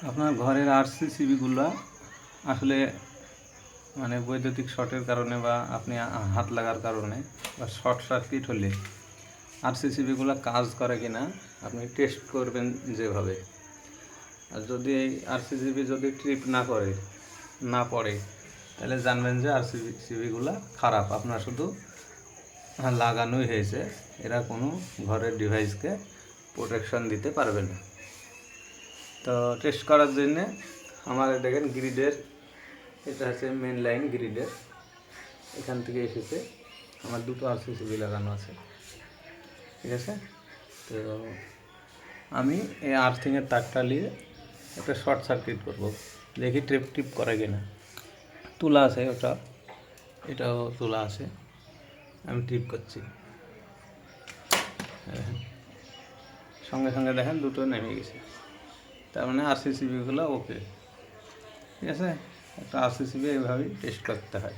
আপনার ঘরের আরসিসিবিগুলো আসলে মানে বৈদ্যুতিক শর্টের কারণে বা আপনি হাত লাগার কারণে বা শর্ট সার্কিট হলে আরসিসিবিগুলো কাজ করে কি না আপনি টেস্ট করবেন যেভাবে। আর যদি এই আরসিসিবি যদি ট্রিপ না পড়ে তাহলে জানবেন যে আরসিসিবিগুলো খারাপ, আপনার শুধু লাগানোই হয়েছে, এরা কোনো ঘরের ডিভাইসকে প্রোটেকশন দিতে পারবে না। তো টেস্ট করার জন্যে আমার দেখেন গ্রিডের, এটা হচ্ছে মেন লাইন গ্রিডের, এখান থেকে এসেছে, আমার দুটো আরসিসিবি লাগানো আছে, ঠিক আছে। তো আমি এই আর্থিংয়ের তারটা নিয়ে একটা শর্ট সার্কিট করব, দেখি ট্রিপ করে কিনা। তোলা আছে ওটা, এটাও তোলা আছে, আমি ট্রিপ করছি, সঙ্গে সঙ্গে দেখেন দুটো নেমে গেছে, তার মানে আরসিসিবিগুলো ওকে, ঠিক আছে। একটা আরসিসিবি এইভাবেই টেস্ট করতে হয়।